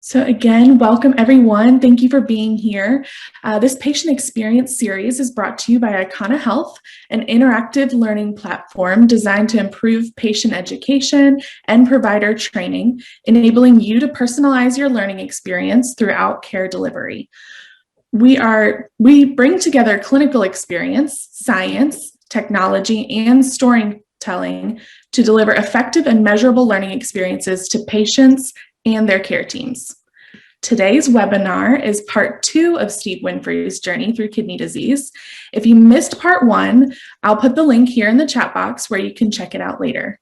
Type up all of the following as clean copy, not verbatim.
So again, welcome everyone. Thank you for being here. This patient experience series is brought to you by Icona Health, an interactive learning platform designed to improve patient education and provider training, enabling you to personalize your learning experience throughout care delivery. We bring together clinical experience, science, technology, and storytelling to deliver effective and measurable learning experiences to patients and their care teams. Today's webinar is part 2 of Steve Winfrey's journey through kidney disease. If you missed part 1, I'll put the link here in the chat box where you can check it out later.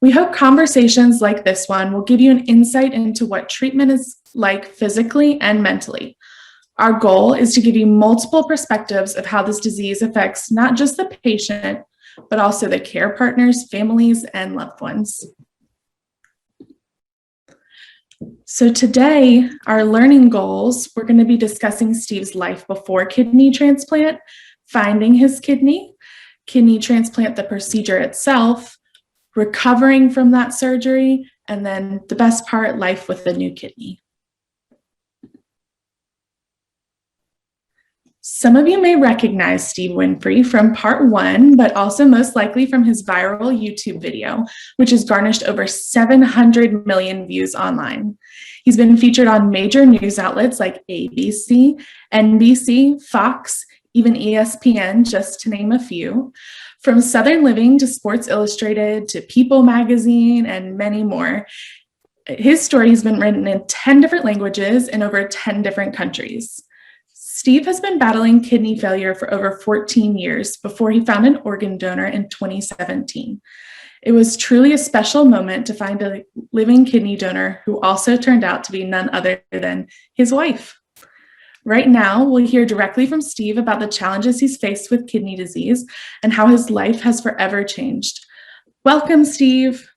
We hope conversations like this one will give you an insight into what treatment is like physically and mentally. Our goal is to give you multiple perspectives of how this disease affects not just the patient, but also the care partners, families, and loved ones. So today, our learning goals, we're going to be discussing Steve's life before kidney transplant, finding his kidney transplant, the procedure itself, recovering from that surgery, and then the best part, life with the new kidney. Some of you may recognize Steve Winfrey from part 1, but also most likely from his viral YouTube video, which has garnished over 700 million views online. He's been featured on major news outlets like ABC, NBC, Fox, even ESPN, just to name a few. From Southern Living to Sports Illustrated to People magazine and many more. His story has been written in 10 different languages in over 10 different countries. Steve has been battling kidney failure for over 14 years before he found an organ donor in 2017. It was truly a special moment to find a living kidney donor who also turned out to be none other than his wife. Right now, we'll hear directly from Steve about the challenges he's faced with kidney disease and how his life has forever changed. Welcome, Steve.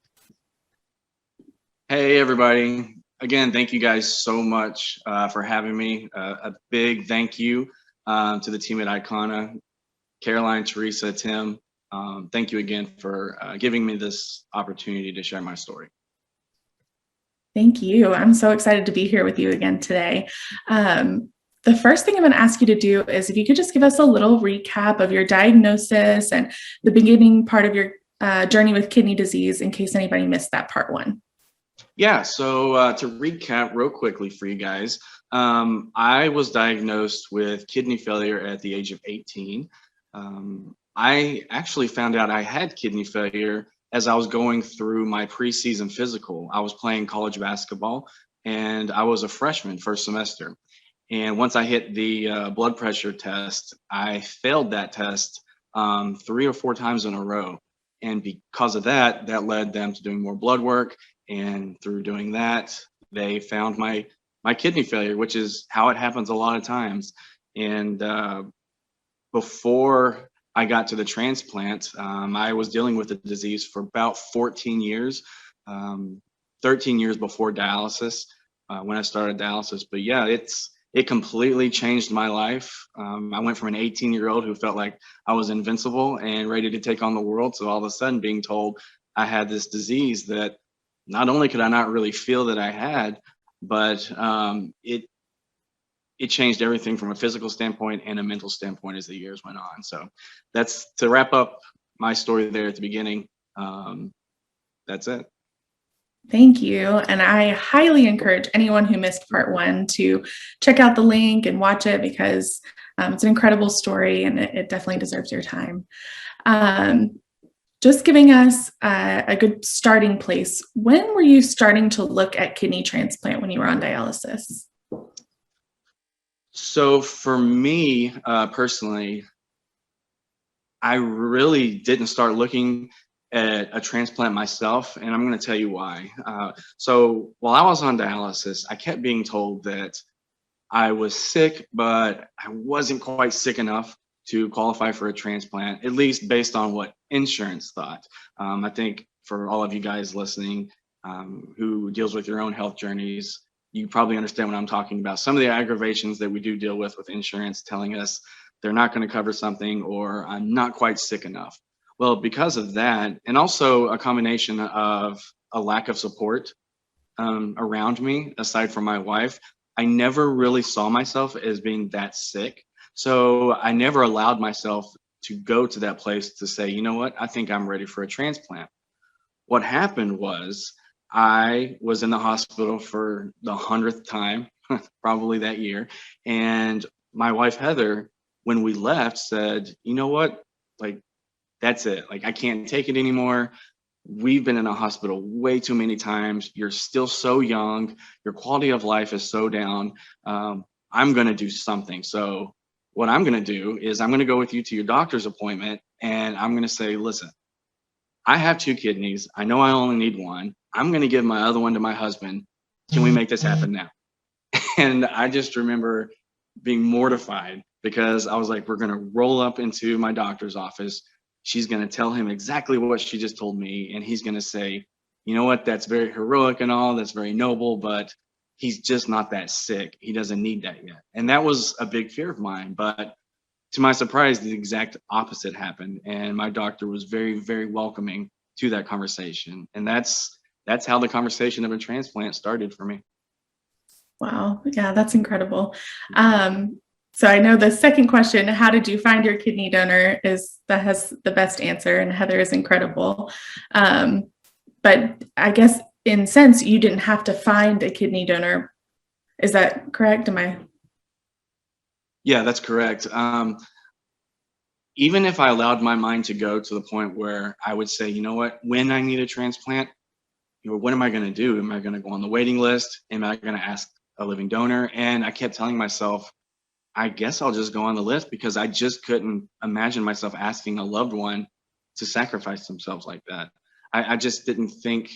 Hey, everybody. Again, thank you guys so much for having me. A big thank you to the team at Icona, Caroline, Teresa, Tim. Thank you again for giving me this opportunity to share my story. Thank you. I'm so excited to be here with you again today. The first thing I'm going to ask you to do is if you could just give us a little recap of your diagnosis and the beginning part of your journey with kidney disease in case anybody missed that part 1. Yeah, so to recap real quickly for you guys, I was diagnosed with kidney failure at the age of 18. I actually found out I had kidney failure as I was going through my preseason physical. I was playing college basketball and I was a freshman first semester. And once I hit the blood pressure test, I failed that test 3 or 4 times in a row. And because of that, that led them to doing more blood work. And through doing that, they found my kidney failure, which is how it happens a lot of times. And before I got to the transplant, I was dealing with the disease for about 14 years, 13 years before dialysis, when I started dialysis. But yeah, it completely changed my life. I went from an 18-year-old who felt like I was invincible and ready to take on the world, to all of a sudden being told I had this disease that not only could I not really feel that I had, but it changed everything from a physical standpoint and a mental standpoint as the years went on. So that's to wrap up my story there at the beginning. That's it. Thank you. And I highly encourage anyone who missed part 1 to check out the link and watch it because it's an incredible story and it definitely deserves your time. Just giving us a good starting place. When were you starting to look at kidney transplant when you were on dialysis? So for me personally, I really didn't start looking at a transplant myself, and I'm going to tell you why. So while I was on dialysis, I kept being told that I was sick, but I wasn't quite sick enough to qualify for a transplant, at least based on what insurance thought. I think for all of you guys listening who deals with your own health journeys, you probably understand what I'm talking about. Some of the aggravations that we do deal with insurance telling us they're not going to cover something or I'm not quite sick enough. Well, because of that, and also a combination of a lack of support around me, aside from my wife, I never really saw myself as being that sick. So I never allowed myself to go to that place to say, you know what, I think I'm ready for a transplant. What happened was I was in the hospital for the 100th time, probably that year. And my wife, Heather, when we left, said, you know what? Like, that's it. Like, I can't take it anymore. We've been in a hospital way too many times. You're still so young. Your quality of life is so down. I'm going to do something. So, what I'm going to do is I'm going to go with you to your doctor's appointment and I'm going to say, listen, I have two kidneys. I know I only need one. I'm going to give my other one to my husband. Can we make this happen now? And I just remember being mortified because I was like, we're going to roll up into my doctor's office. She's going to tell him exactly what she just told me. And he's going to say, you know what? That's very heroic and all. That's very noble, but he's just not that sick. He doesn't need that yet. And that was a big fear of mine. But to my surprise, the exact opposite happened. And my doctor was very, very welcoming to that conversation. And that's how the conversation of a transplant started for me. Wow. Yeah, that's incredible. So I know the second question, how did you find your kidney donor, that has the best answer, and Heather is incredible. But I guess in sense, you didn't have to find a kidney donor. Is that correct? Yeah, that's correct. Even if I allowed my mind to go to the point where I would say, you know what, when I need a transplant, what am I going to do? Am I going to go on the waiting list? Am I going to ask a living donor? And I kept telling myself, I guess I'll just go on the list because I just couldn't imagine myself asking a loved one to sacrifice themselves like that. I just didn't think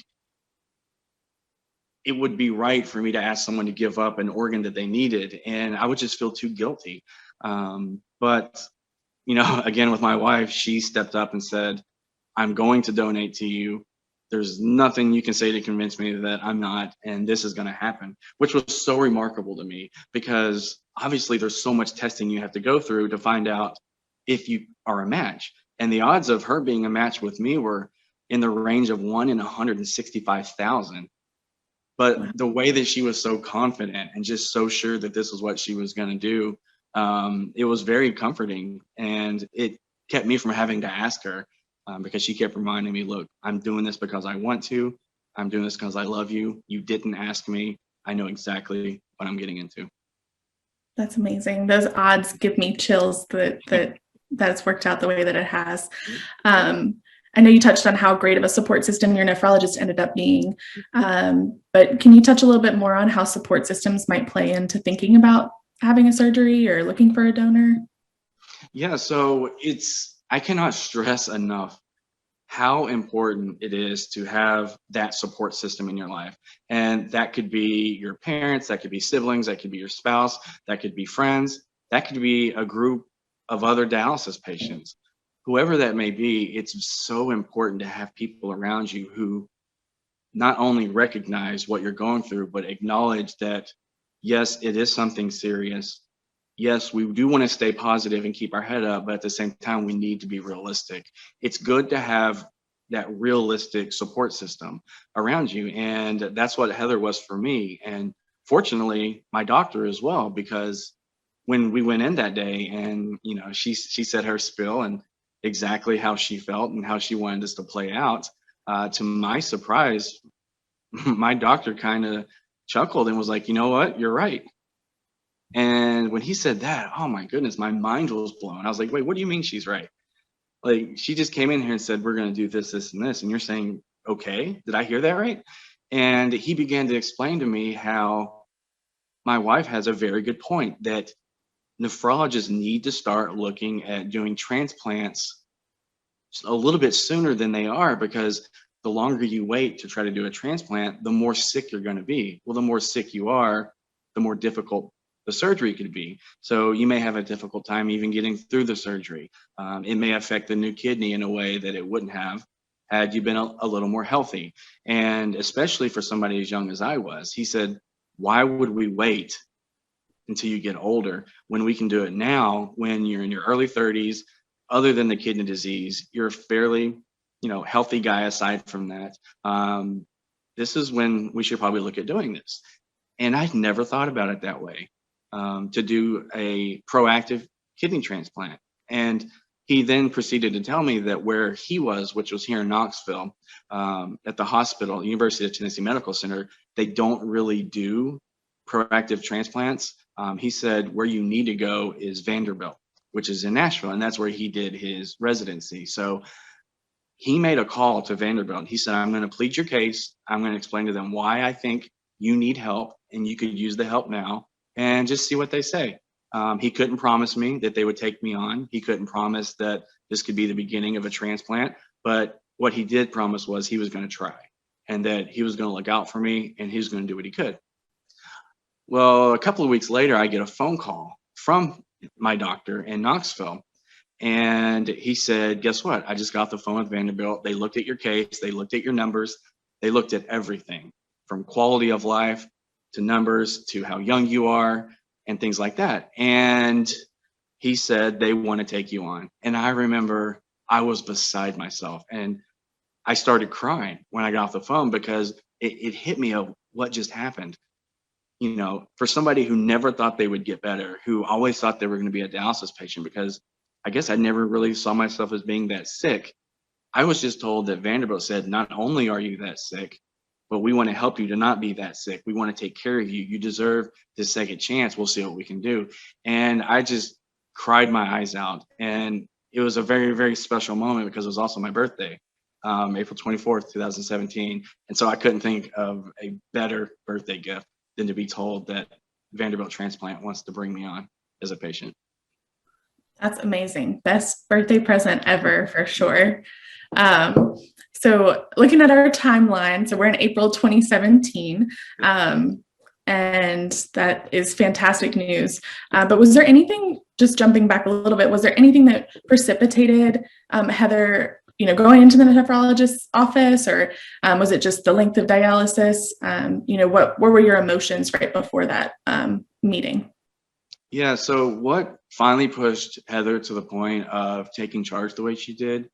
it would be right for me to ask someone to give up an organ that they needed. And I would just feel too guilty. But, again, with my wife, she stepped up and said, I'm going to donate to you. There's nothing you can say to convince me that I'm not, and this is going to happen, which was so remarkable to me because obviously there's so much testing you have to go through to find out if you are a match. And the odds of her being a match with me were in the range of 1 in 165,000. But the way that she was so confident and just so sure that this was what she was going to do, it was very comforting. And it kept me from having to ask her. Because she kept reminding me, look, I'm doing this because I want to. I'm doing this because I love you. You didn't ask me. I know exactly what I'm getting into. That's amazing. Those odds give me chills that it's worked out the way that it has. I know you touched on how great of a support system your nephrologist ended up being, but can you touch a little bit more on how support systems might play into thinking about having a surgery or looking for a donor? Yeah, so I cannot stress enough how important it is to have that support system in your life. And that could be your parents, that could be siblings, that could be your spouse, that could be friends, that could be a group of other dialysis patients. Whoever that may be, it's so important to have people around you who not only recognize what you're going through, but acknowledge that, yes, it is something serious. Yes, we do want to stay positive and keep our head up, but at the same time, we need to be realistic. It's good to have that realistic support system around you. And that's what Heather was for me. And fortunately, my doctor as well, because when we went in that day and, she said her spill and exactly how she felt and how she wanted this to play out, to my surprise, my doctor kind of chuckled and was like, you know what, you're right. And when he said that, oh my goodness, my mind was blown. I was like, wait, what do you mean she's right? Like, she just came in here and said, we're going to do this, this, and this. And you're saying, okay, did I hear that right? And he began to explain to me how my wife has a very good point that nephrologists need to start looking at doing transplants a little bit sooner than they are, because the longer you wait to try to do a transplant, the more sick you're going to be. Well, the more sick you are, the more difficult the surgery could be. So you may have a difficult time even getting through the surgery. It may affect the new kidney in a way that it wouldn't have had you been a little more healthy. And especially for somebody as young as I was, he said, why would we wait until you get older when we can do it now when you're in your early 30s? Other than the kidney disease, you're a fairly, healthy guy aside from that. this is when we should probably look at doing this. And I'd never thought about it that way, to do a proactive kidney transplant. And he then proceeded to tell me that where he was, which was here in Knoxville, at the hospital, University of Tennessee Medical Center, they don't really do proactive transplants. He said where you need to go is Vanderbilt, which is in Nashville, and that's where he did his residency. So he made a call to Vanderbilt. He said, I'm going to plead your case. I'm going to explain to them why I think you need help and you could use the help now, and just see what they say. He couldn't promise me that they would take me on. He couldn't promise that this could be the beginning of a transplant. But what he did promise was he was going to try, and that he was going to look out for me, and he was going to do what he could. Well, a couple of weeks later, I get a phone call from my doctor in Knoxville. And he said, guess what? I just got the phone with Vanderbilt. They looked at your case. They looked at your numbers. They looked at everything from quality of life to numbers to how young you are and things like that. And he said, they want to take you on. And I remember I was beside myself, and I started crying when I got off the phone, because it hit me of what just happened. You know, for somebody who never thought they would get better, who always thought they were going to be a dialysis patient, because I guess I never really saw myself as being that sick. I was just told that Vanderbilt said, not only are you that sick, but we want to help you to not be that sick. We want to take care of you. You deserve this second chance. We'll see what we can do. And I just cried my eyes out. And it was a very, very special moment, because it was also my birthday, April 24th, 2017. And so I couldn't think of a better birthday gift than to be told that Vanderbilt Transplant wants to bring me on as a patient. That's amazing. Best birthday present ever, for sure. So looking at our timeline, so we're in April 2017, and that is fantastic news. But was there anything, just jumping back a little bit, was there anything that precipitated Heather, going into the nephrologist's office, or was it just the length of dialysis? What were your emotions right before that meeting? Yeah, so what finally pushed Heather to the point of taking charge the way she did,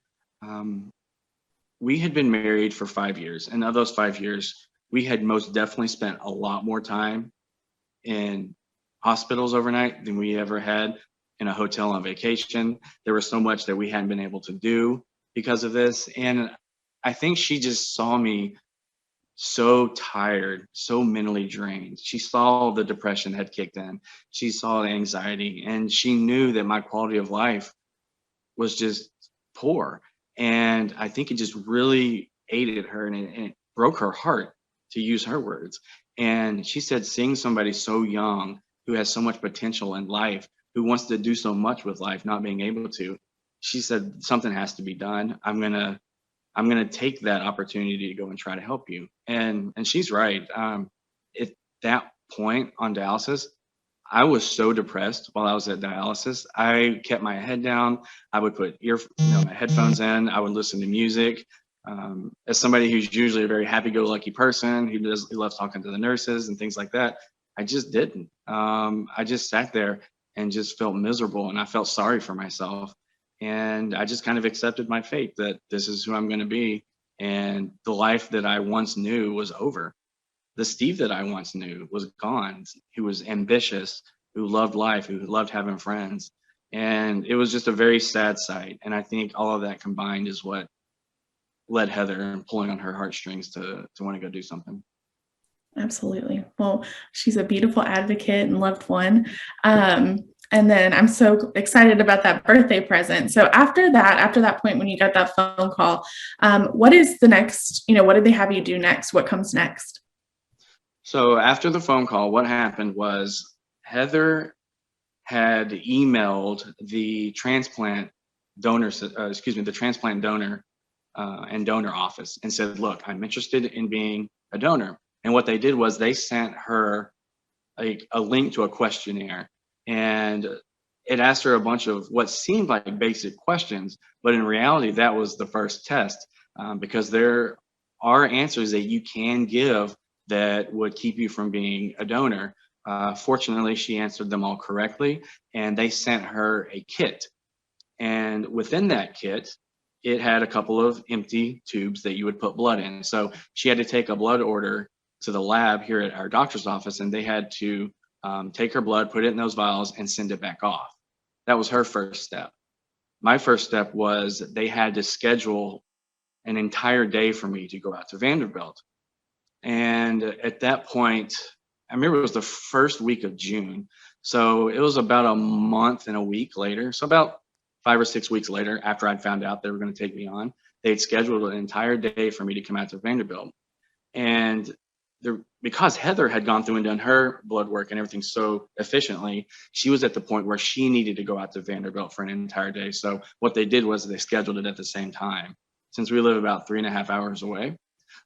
we had been married for 5 years. And of those 5 years, we had most definitely spent a lot more time in hospitals overnight than we ever had in a hotel on vacation. There was so much that we hadn't been able to do because of this. And I think she just saw me so tired, so mentally drained. She saw the depression had kicked in. She saw the anxiety, and she knew that my quality of life was just poor. And I think it just really aided her, and it broke her heart, to use her words. And she said, seeing somebody so young who has so much potential in life, who wants to do so much with life, not being able to, she said, something has to be done. I'm gonna take that opportunity to go and try to help you. And she's right. At that point on dialysis, I was so depressed while I was at dialysis. I kept my head down. I would put my headphones in. I would listen to music. As somebody who's usually a very happy-go-lucky person, who loves talking to the nurses and things like that, I just didn't. I just sat there and just felt miserable, and I felt sorry for myself. And I just kind of accepted my fate, that this is who I'm going to be. And the life that I once knew was over. The Steve that I once knew was gone, who was ambitious, who loved life, who loved having friends. And it was just a very sad sight. And I think all of that combined is what led Heather and pulling on her heartstrings to want to go do something. Absolutely. Well, she's a beautiful advocate and loved one. And then I'm so excited about that birthday present. So after that point, when you got that phone call, what is the next, what did they have you do next? What comes next? So after the phone call, what happened was Heather had emailed the transplant donor, the transplant donor and donor office, and said, look, I'm interested in being a donor. And what they did was they sent her a link to a questionnaire, and it asked her a bunch of what seemed like basic questions, but in reality, that was the first test, because there are answers that you can give that would keep you from being a donor. Fortunately, she answered them all correctly, and they sent her a kit. And within that kit, it had a couple of empty tubes that you would put blood in. So she had to take a blood order to the lab here at our doctor's office, and they had to take her blood, put it in those vials, and send it back off. That was her first step. My first step was they had to schedule an entire day for me to go out to Vanderbilt. And at that point, I remember it was the first week of June. So it was about a month and a week later. So about 5 or 6 weeks later, after I'd found out they were going to take me on, they'd scheduled an entire day for me to come out to Vanderbilt. And because Heather had gone through and done her blood work and everything so efficiently, she was at the point where she needed to go out to Vanderbilt for an entire day. So what they did was they scheduled it at the same time, since we live about 3.5 hours away.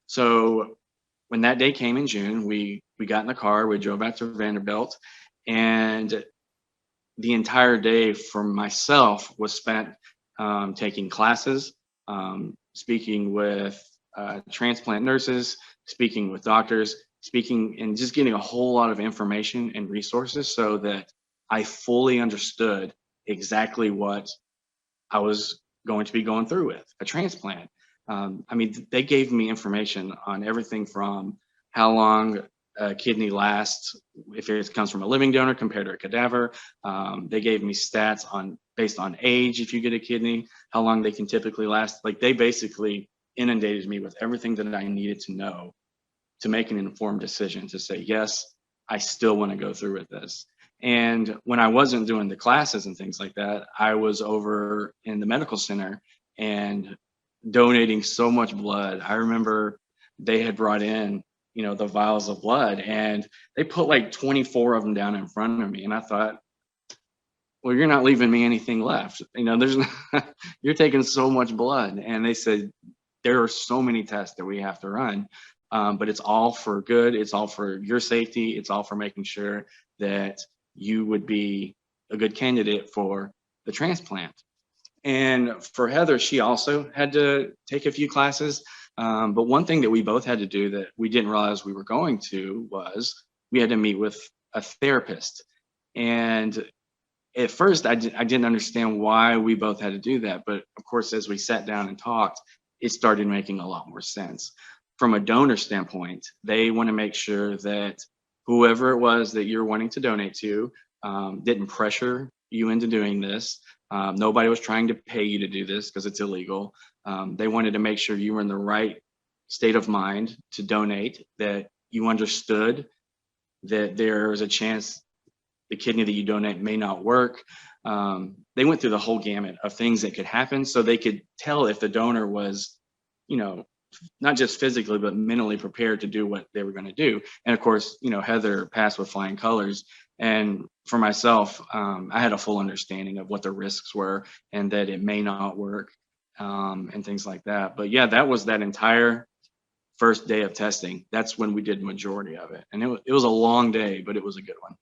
So when that day came in June, we got in the car, we drove back to Vanderbilt, and the entire day for myself was spent taking classes, speaking with transplant nurses, speaking with doctors, speaking and just getting a whole lot of information and resources so that I fully understood exactly what I was going to be going through with a transplant. I mean, they gave me information on everything from how long a kidney lasts if it comes from a living donor compared to a cadaver. They gave me stats on based on age, if you get a kidney, how long they can typically last. Like, they basically inundated me with everything that I needed to know to make an informed decision to say, yes, I still want to go through with this. And when I wasn't doing the classes and things like that, I was over in the medical center and donating so much blood. I remember they had brought in, the vials of blood, and they put like 24 of them down in front of me. And I thought, well, you're not leaving me anything left. There's you're taking so much blood. And they said, there are so many tests that we have to run, but it's all for good. It's all for your safety. It's all for making sure that you would be a good candidate for the transplant. And for Heather, she also had to take a few classes. But one thing that we both had to do that we didn't realize we were going to was we had to meet with a therapist. And at first, I didn't understand why we both had to do that. But of course, as we sat down and talked, it started making a lot more sense. From a donor standpoint, they want to make sure that whoever it was that you're wanting to donate to didn't pressure you into doing this. Nobody was trying to pay you to do this because it's illegal. They wanted to make sure you were in the right state of mind to donate, that you understood that there was a chance the kidney that you donate may not work. They went through the whole gamut of things that could happen so they could tell if the donor was, not just physically, but mentally prepared to do what they were going to do. And of course, Heather passed with flying colors. And for myself, I had a full understanding of what the risks were and that it may not work and things like that. But yeah, that was that entire first day of testing. That's when we did the majority of it. And it was a long day, but it was a good one.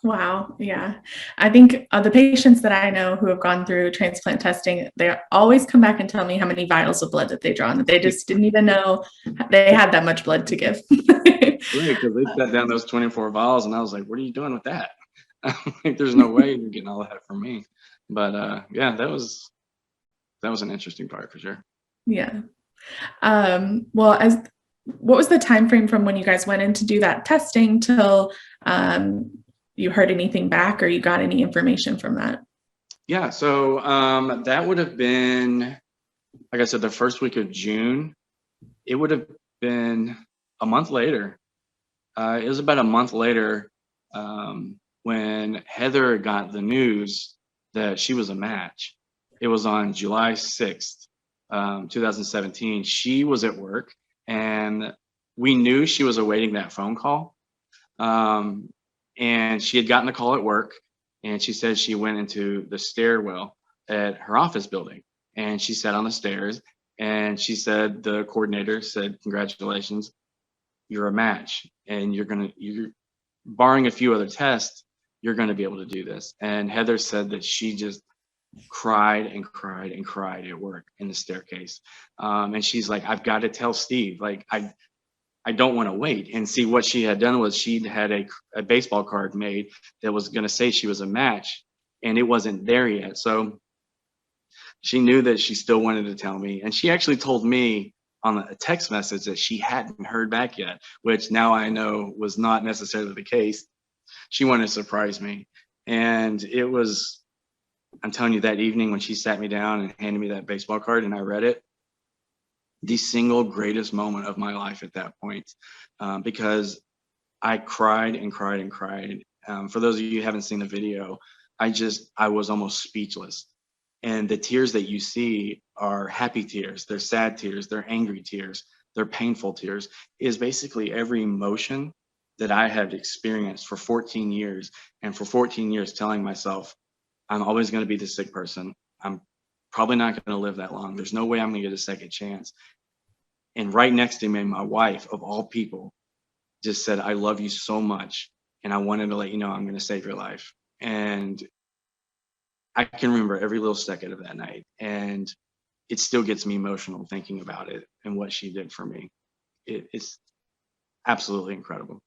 Wow. Yeah. I think the patients that I know who have gone through transplant testing, they always come back and tell me how many vials of blood that they drawn. They just didn't even know they had that much blood to give. Right, because they set down those 24 vials and I was like, what are you doing with that? There's no way you're getting all that from me. But yeah, that was an interesting part for sure. Yeah. Well, what was the time frame from when you guys went in to do that testing till you heard anything back or you got any information from that? Yeah, so that would have been, like I said, the first week of June. It would have been a month later. It was about a month later when Heather got the news that she was a match. It was on July 6th, 2017. She was at work and we knew she was awaiting that phone call. And she had gotten a call at work and she said she went into the stairwell at her office building and she sat on the stairs and she said, the coordinator said, congratulations, you're a match and you're barring a few other tests, you're going to be able to do this. And Heather said that she just cried and cried and cried at work in the staircase. And she's like, I've got to tell Steve, like, I don't want to wait. And see, what she had done was she'd had a baseball card made that was going to say she was a match and it wasn't there yet. So She knew that she still wanted to tell me, and she actually told me on a text message that she hadn't heard back yet, which now I know was not necessarily the case. She wanted to surprise me. And it was, I'm telling you, that evening when she sat me down and handed me that baseball card and I read it, the single greatest moment of my life at that point, because I cried and cried and cried. For those of you who haven't seen the video, I was almost speechless. And the tears that you see are happy tears, they're sad tears, they're angry tears, they're painful tears, is basically every emotion that I had experienced for 14 years. And for 14 years telling myself, I'm always going to be the sick person. I'm probably not going to live that long. There's no way I'm going to get a second chance. And right next to me, my wife, of all people, just said, I love you so much. And I wanted to let you know I'm going to save your life. And I can remember every little second of that night. And it still gets me emotional thinking about it and what she did for me. It's absolutely incredible.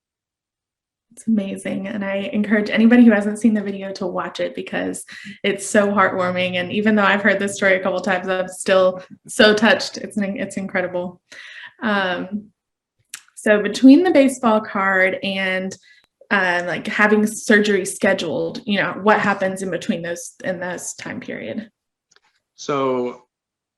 It's amazing. And I encourage anybody who hasn't seen the video to watch it because it's so heartwarming. And even though I've heard this story a couple of times, I'm still so touched. It's incredible. So between the baseball card and like having surgery scheduled, what happens in between those in this time period? So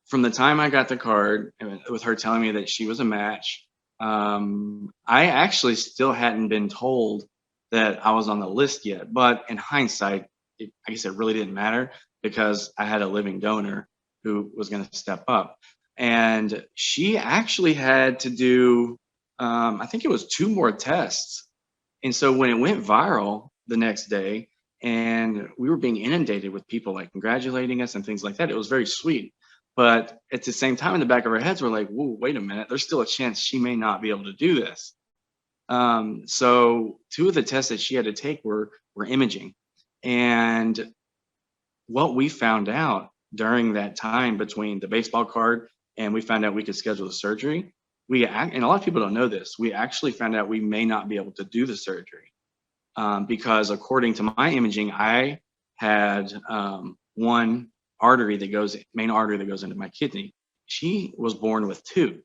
from the time I got the card, with her telling me that she was a match, I actually still hadn't been told that I was on the list yet. But in hindsight, I guess it really didn't matter because I had a living donor who was going to step up. And she actually had to do, I think it was 2 more tests. And so when it went viral the next day and we were being inundated with people like congratulating us and things like that, it was very sweet. But at the same time, in the back of our heads, we're like, whoa, wait a minute, there's still a chance she may not be able to do this. So 2 of the tests that she had to take were imaging. And what we found out during that time between the baseball card and we found out we could schedule the surgery, and a lot of people don't know this, we actually found out we may not be able to do the surgery because according to my imaging, I had one main artery that goes into my kidney. She was born with 2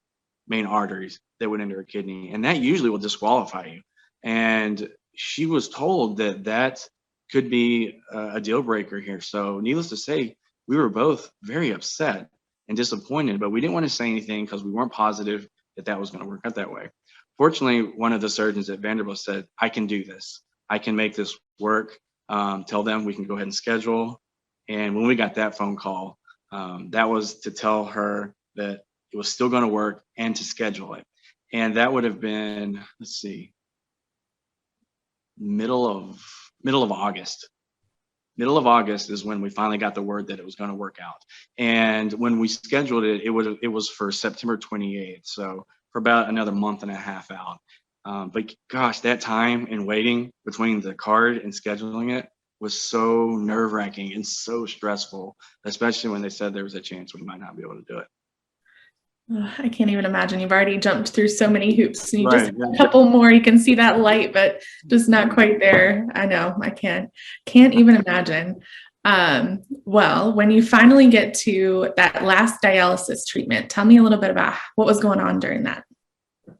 main arteries that went into her kidney, and that usually will disqualify you. And she was told that that could be a deal breaker here. So needless to say, we were both very upset and disappointed, but we didn't want to say anything because we weren't positive that that was going to work out that way. Fortunately, one of the surgeons at Vanderbilt said, I can do this. I can make this work. Tell them we can go ahead and schedule. And when we got that phone call, that was to tell her that it was still going to work and to schedule it. And that would have been, let's see, middle of August. Middle of August is when we finally got the word that it was going to work out. And when we scheduled it, it was for September 28th. So for about another month and a half out. But gosh, that time and waiting between the card and scheduling it was so nerve-wracking and so stressful, especially when they said there was a chance we might not be able to do it. I can't even imagine. You've already jumped through so many hoops. And you Right, just have a couple more. You can see that light, but just not quite there. I know. I can't even imagine. Well, when you finally get to that last dialysis treatment, tell me a little bit about what was going on during that.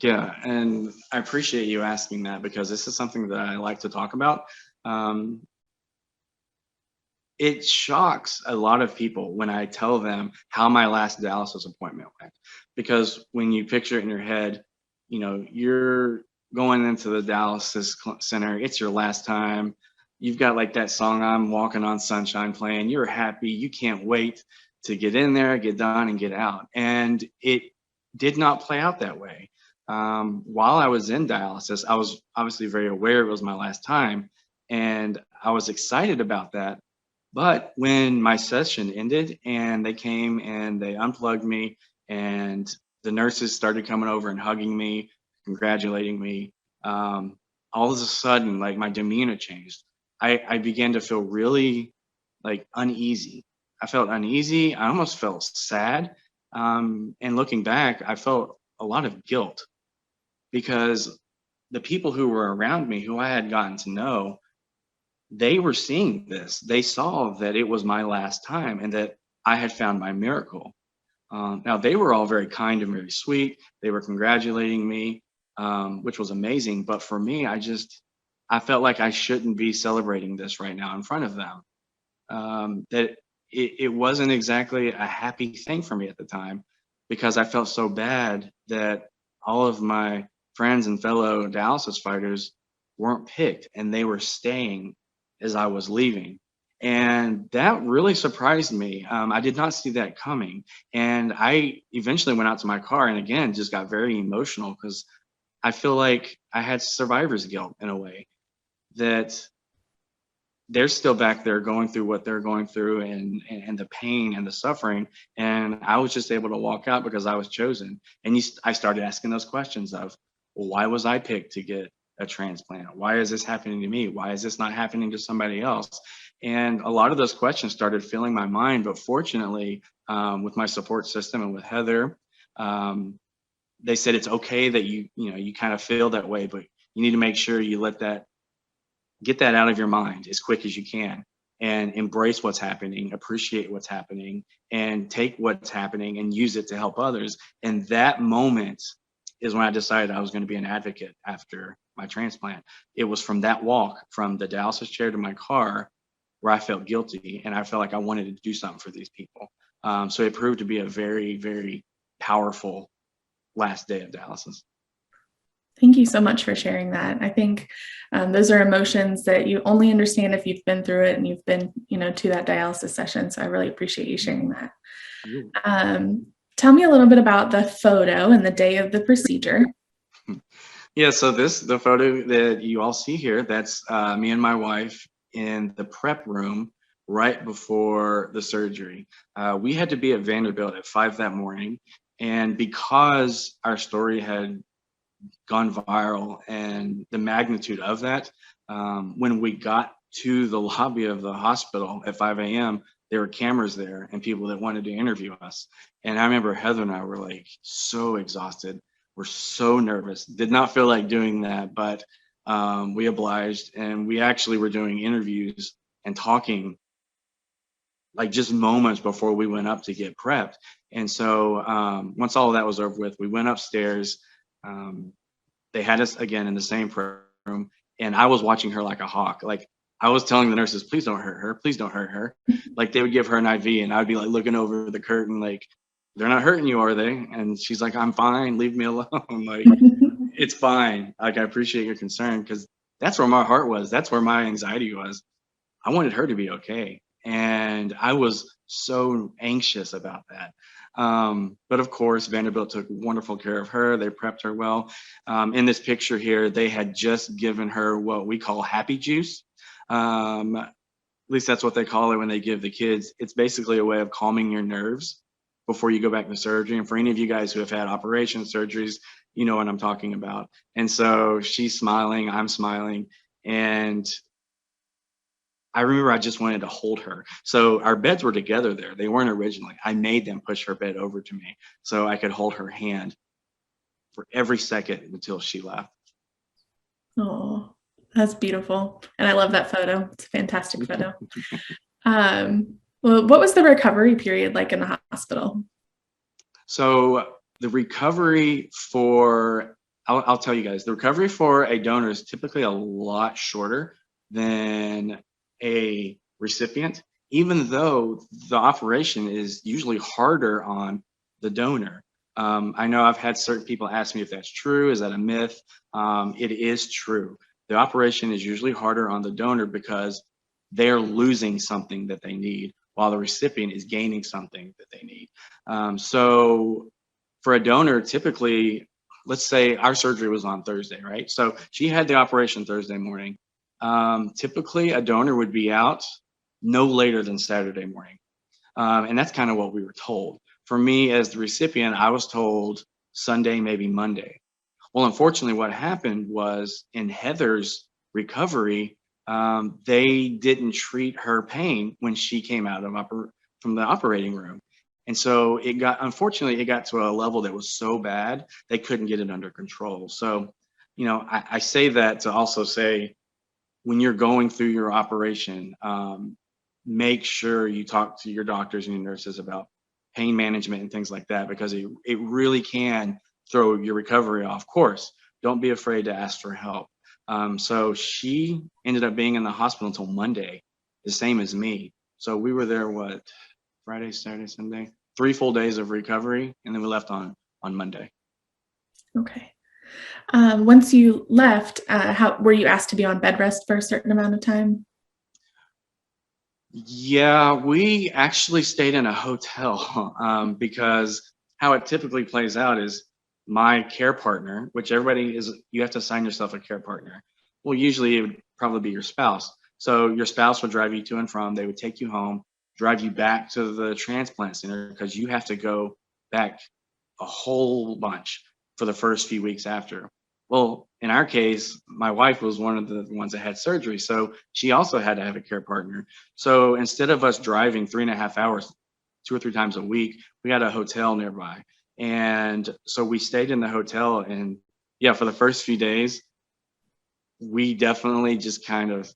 Yeah, and I appreciate you asking that because this is something that I like to talk about. It shocks a lot of people when I tell them how my last dialysis appointment went, because when you picture it in your head, you're going into the dialysis center, it's your last time. You've got like that song, I'm Walking on Sunshine playing, you're happy, you can't wait to get in there, get done and get out. And it did not play out that way. While I was in dialysis, I was obviously very aware it was my last time and I was excited about that. But when my session ended and they came and they unplugged me and the nurses started coming over and hugging me, congratulating me, all of a sudden, like my demeanor changed. I began to feel really like uneasy. I felt uneasy. I almost felt sad. And looking back, I felt a lot of guilt because the people who were around me, who I had gotten to know, they were seeing this. They saw that it was my last time and that I had found my miracle. Now they were all very kind and very sweet. They were congratulating me, which was amazing. But for me, I felt like I shouldn't be celebrating this right now in front of them. That it wasn't exactly a happy thing for me at the time, because I felt so bad that all of my friends and fellow dialysis fighters weren't picked and they were staying as I was leaving. And that really surprised me. I did not see that coming. And I eventually went out to my car and again just got very emotional because I feel like I had survivor's guilt in a way, that they're still back there going through what they're going through, and the pain and the suffering, and I was just able to walk out because I was chosen. And I started asking those questions of, well, why was I picked to get a transplant? Why is this happening to me? Why is this not happening to somebody else? And a lot of those questions started filling my mind. But fortunately, with my support system and with Heather, they said it's okay that you kind of feel that way, but you need to make sure you get that out of your mind as quick as you can, and embrace what's happening, appreciate what's happening, and take what's happening and use it to help others. And that moment is when I decided I was going to be an advocate after my transplant. It was from that walk from the dialysis chair to my car where I felt guilty and I felt like I wanted to do something for these people. So it proved to be a very, very powerful last day of dialysis. Thank you so much for sharing that. I think those are emotions that you only understand if you've been through it and you've been, to that dialysis session. So I really appreciate you sharing that. Tell me a little bit about the photo and the day of the procedure. Yeah, so the photo that you all see here, that's me and my wife in the prep room right before the surgery. We had to be at Vanderbilt at 5 that morning. And because our story had gone viral and the magnitude of that, when we got to the lobby of the hospital at 5 a.m., there were cameras there and people that wanted to interview us. And I remember Heather and I were like so exhausted. We're so nervous. Did not feel like doing that, but we obliged, and we actually were doing interviews and talking like just moments before we went up to get prepped. And so once all of that was over with, we went upstairs. They had us again in the same room, and I was watching her like a hawk. Like I was telling the nurses, please don't hurt her. Please don't hurt her. Like they would give her an IV and I'd be like looking over the curtain, like, they're not hurting you, are they? And she's like, I'm fine. Leave me alone. Like, it's fine. Like, I appreciate your concern, because that's where my heart was. That's where my anxiety was. I wanted her to be okay. And I was so anxious about that. But of course, Vanderbilt took wonderful care of her. They prepped her well. In this picture here, they had just given her what we call happy juice. At least that's what they call it when they give the kids. It's basically a way of calming your nerves before you go back to surgery. And for any of you guys who have had operation surgeries, you know what I'm talking about. And so she's smiling, I'm smiling. And I remember I just wanted to hold her. So our beds were together there. They weren't originally. I made them push her bed over to me so I could hold her hand for every second until she left. Oh, that's beautiful. And I love that photo. It's a fantastic photo. Well, what was the recovery period like in the hospital? So the recovery for, I'll tell you guys, the recovery for a donor is typically a lot shorter than a recipient, even though the operation is usually harder on the donor. I know I've had certain people ask me if that's true. Is that a myth? It is true. The operation is usually harder on the donor because they're losing something that they need, while the recipient is gaining something that they need. So for a donor, typically, let's say our surgery was on Thursday, right? So she had the operation Thursday morning. Typically, a donor would be out no later than Saturday morning. And that's kind of what we were told. For me, as the recipient, I was told Sunday, maybe Monday. Well, unfortunately, what happened was in Heather's recovery, they didn't treat her pain when she came out of from the operating room. And so unfortunately, it got to a level that was so bad, they couldn't get it under control. So, I say that to also say, when you're going through your operation, make sure you talk to your doctors and your nurses about pain management and things like that, because it really can throw your recovery off course. Don't be afraid to ask for help. So she ended up being in the hospital until Monday, the same as me. So we were there, what, Friday, Saturday, Sunday, 3 full days of recovery, and then we left on Monday. Okay. Once you left, how were you asked to be on bed rest for a certain amount of time? Yeah, we actually stayed in a hotel because how it typically plays out is my care partner, which everybody is, you have to assign yourself a care partner. Well, usually it would probably be your spouse. So your spouse would drive you to and from, they would take you home, drive you back to the transplant center because you have to go back a whole bunch for the first few weeks after. Well, in our case, my wife was one of the ones that had surgery, so she also had to have a care partner. So instead of us driving 3.5 hours, 2 or 3 times a week, we had a hotel nearby. And so we stayed in the hotel. And yeah, for the first few days, we definitely just kind of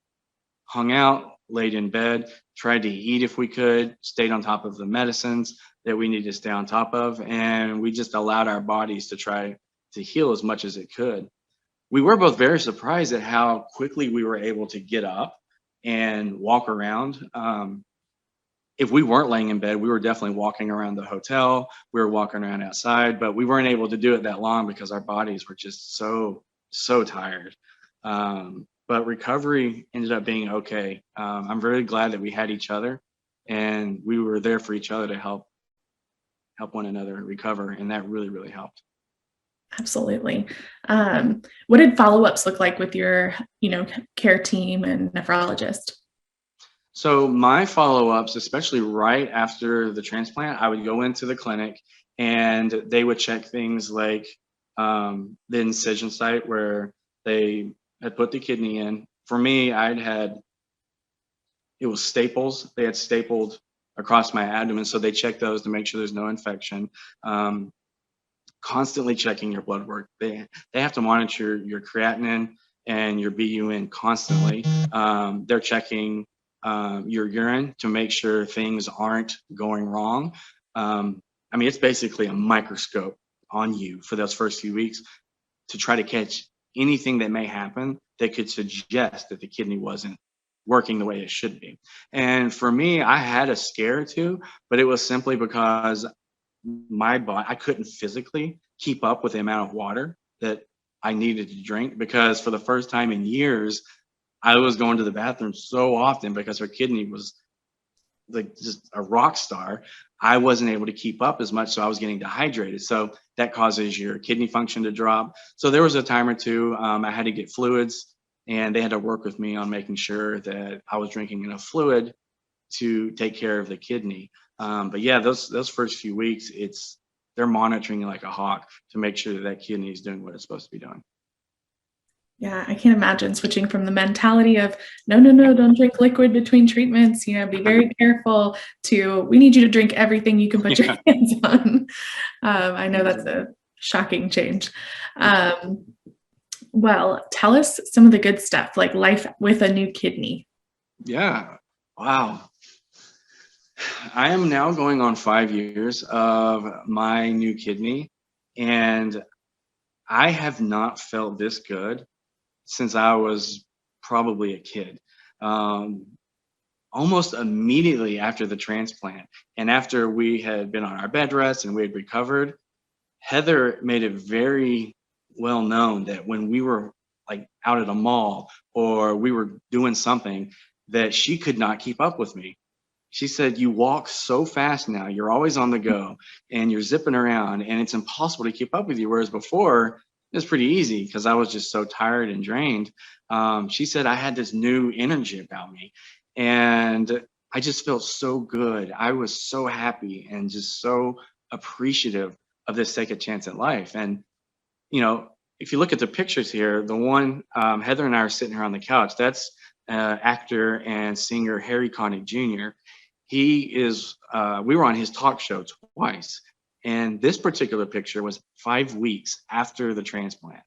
hung out, laid in bed, tried to eat if we could, stayed on top of the medicines that we need to stay on top of. And we just allowed our bodies to try to heal as much as it could. We were both very surprised at how quickly we were able to get up and walk around. If we weren't laying in bed, we were definitely walking around the hotel. We were walking around outside, but we weren't able to do it that long because our bodies were just so tired. But recovery ended up being okay. I'm very glad that we had each other, and we were there for each other to help one another recover, and that really helped. Absolutely. What did follow-ups look like with your, care team and nephrologist? So my follow-ups, especially right after the transplant, I would go into the clinic and they would check things like the incision site where they had put the kidney in. For me, it was staples. They had stapled across my abdomen, so they checked those to make sure there's no infection. Um, Constantly checking your blood work. They have to monitor your creatinine and your BUN constantly. They're checking your urine to make sure things aren't going wrong. I mean, it's basically a microscope on you for those first few weeks to try to catch anything that may happen that could suggest that the kidney wasn't working the way it should be. And for me, I had a scare or two, but it was simply because my body, I couldn't physically keep up with the amount of water that I needed to drink, because for the first time in years, I was going to the bathroom so often because her kidney was like just a rock star. I wasn't able to keep up as much, so I was getting dehydrated. So that causes your kidney function to drop. So there was a time or two I had to get fluids, and they had to work with me on making sure that I was drinking enough fluid to take care of the kidney. But yeah, those first few weeks, they're monitoring like a hawk to make sure that kidney is doing what it's supposed to be doing. Yeah, I can't imagine switching from the mentality of no, no, no, don't drink liquid between treatments, be very careful, to we need you to drink everything you can put your Yeah. hands on. I know that's a shocking change. Well, tell us some of the good stuff, like life with a new kidney. Yeah. Wow. I am now going on 5 years of my new kidney, and I have not felt this good since I was probably a kid. Um, Almost immediately after the transplant, and after we had been on our bed rest and we had recovered, Heather made it very well known that when we were like out at a mall or we were doing something, that she could not keep up with me. She said, "You walk so fast now, you're always on the go and you're zipping around, and it's impossible to keep up with you." Whereas before, it was pretty easy because I was just so tired and drained. She said I had this new energy about me, and I just felt so good. I was so happy and just so appreciative of this second chance at life. And, if you look at the pictures here, the one Heather and I are sitting here on the couch, that's actor and singer Harry Connick Jr. We were on his talk show twice. And this particular picture was 5 weeks after the transplant.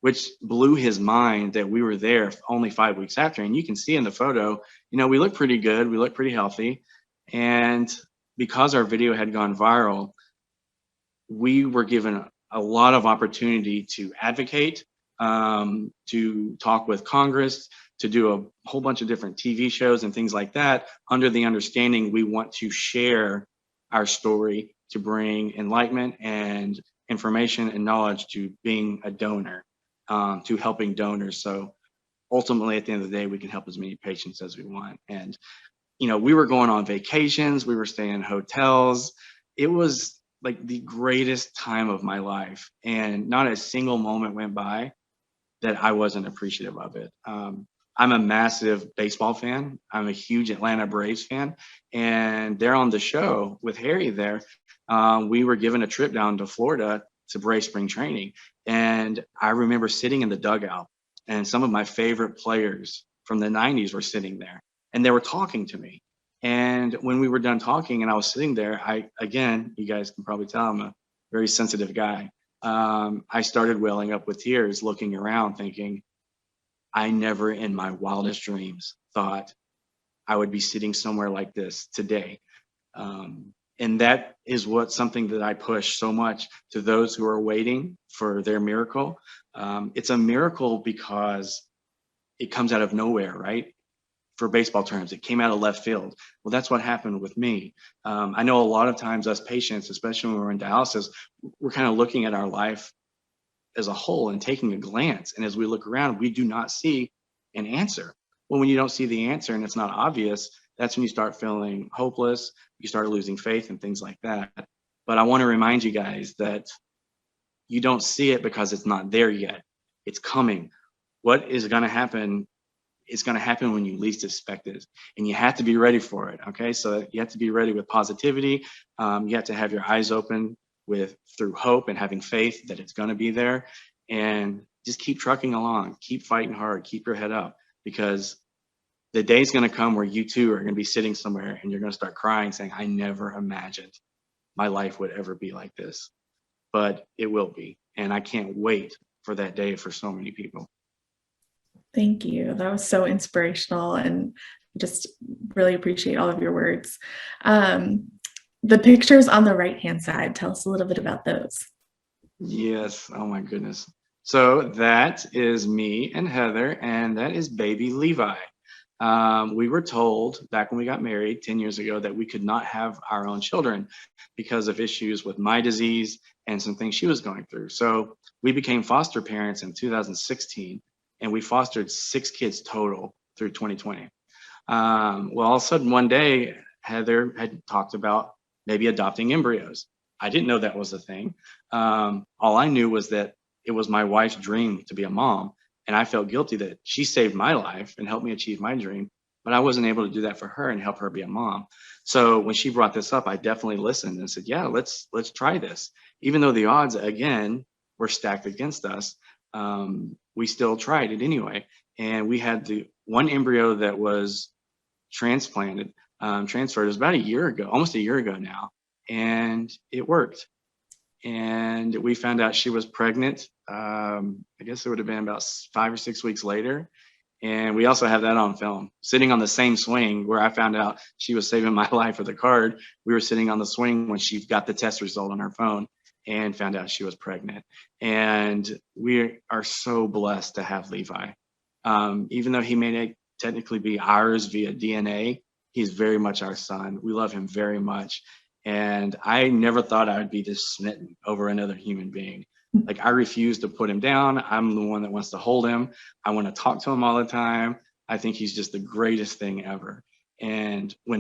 which blew his mind that we were there only 5 weeks after. And you can see in the photo, we look pretty good. We look pretty healthy. And because our video had gone viral, we were given a lot of opportunity to advocate, to talk with Congress, to do a whole bunch of different TV shows and things like that, under the understanding we want to share our story to bring enlightenment and information and knowledge to being a donor, to helping donors. So ultimately, at the end of the day, we can help as many patients as we want. And, we were going on vacations, we were staying in hotels. It was like the greatest time of my life. And not a single moment went by that I wasn't appreciative of it. I'm a massive baseball fan. I'm a huge Atlanta Braves fan. And they're on the show with Harry there. We were given a trip down to Florida to Brave spring training. And I remember sitting in the dugout, and some of my favorite players from the 90s were sitting there, and they were talking to me. And when we were done talking and I was sitting there, again, you guys can probably tell I'm a very sensitive guy. I started welling up with tears, looking around thinking, I never in my wildest dreams thought I would be sitting somewhere like this today. And that is something that I push so much to those who are waiting for their miracle. It's a miracle because it comes out of nowhere, right? For baseball terms, it came out of left field. Well, that's what happened with me. I know a lot of times us patients, especially when we're in dialysis, we're kind of looking at our life as a whole and taking a glance. And as we look around, we do not see an answer. Well, when you don't see the answer and it's not obvious, that's when you start feeling hopeless, you start losing faith and things like that. But I want to remind you guys that you don't see it because it's not there yet. It's coming. What is going to happen? It's going to happen when you least expect it, and you have to be ready for it. Okay, so you have to be ready with positivity. You have to have your eyes open through hope and having faith that it's going to be there, and just keep trucking along, keep fighting hard, keep your head up, because the day's going to come where you too are going to be sitting somewhere and you're going to start crying, saying, "I never imagined my life would ever be like this," but it will be, and I can't wait for that day for so many people. Thank you. That was so inspirational, and just really appreciate all of your words. The pictures on the right-hand side, tell us a little bit about those. Yes. Oh my goodness. So that is me and Heather, and that is baby Levi. We were told back when we got married 10 years ago that we could not have our own children because of issues with my disease and some things she was going through. So we became foster parents in 2016, and we fostered 6 kids total through 2020. Well, all of a sudden one day, Heather had talked about maybe adopting embryos. I didn't know that was a thing. All I knew was that it was my wife's dream to be a mom. And I felt guilty that she saved my life and helped me achieve my dream, but I wasn't able to do that for her and help her be a mom. So when she brought this up, I definitely listened and said, yeah, let's try this. Even though the odds, again, were stacked against us, we still tried it anyway. And we had the one embryo that was transferred. It was about a year ago, almost a year ago now, and it worked. And we found out she was pregnant. I guess it would have been about 5 or 6 weeks later. And we also have that on film, sitting on the same swing where I found out she was saving my life with a card. We were sitting on the swing when she got the test result on her phone and found out she was pregnant. And we are so blessed to have Levi. Even though he may technically be ours via DNA, he's very much our son. We love him very much. And I never thought I would be this smitten over another human being. Like, I refuse to put him down. I'm the one that wants to hold him. I want to talk to him all the time. I think he's just the greatest thing ever. And when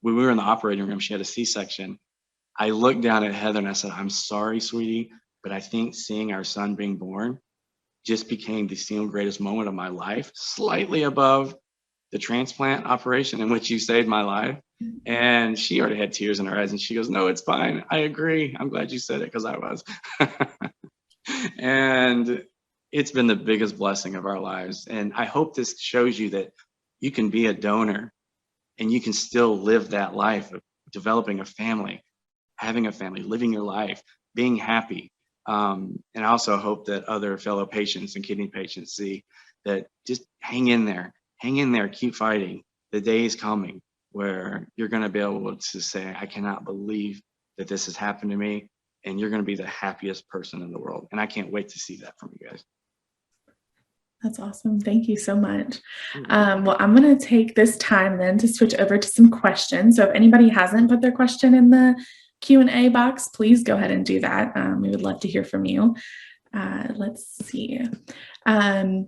we were in the operating room, she had a C-section. I looked down at Heather and I said, I'm sorry, sweetie, but I think seeing our son being born just became the single greatest moment of my life, slightly above the transplant operation in which you saved my life. And she already had tears in her eyes and she goes, no, it's fine. I agree. I'm glad you said it, because I was. And it's been the biggest blessing of our lives. And I hope this shows you that you can be a donor and you can still live that life of developing a family, having a family, living your life, being happy. And I also hope that other fellow patients and kidney patients see that just hang in there, keep fighting. The day is coming where you're going to be able to say, I cannot believe that this has happened to me. And you're going to be the happiest person in the world. And I can't wait to see that from you guys. That's awesome. Thank you so much. Well, I'm going to take this time then to switch over to some questions. So if anybody hasn't put their question in the Q&A box, please go ahead and do that. We would love to hear from you. Let's see. Our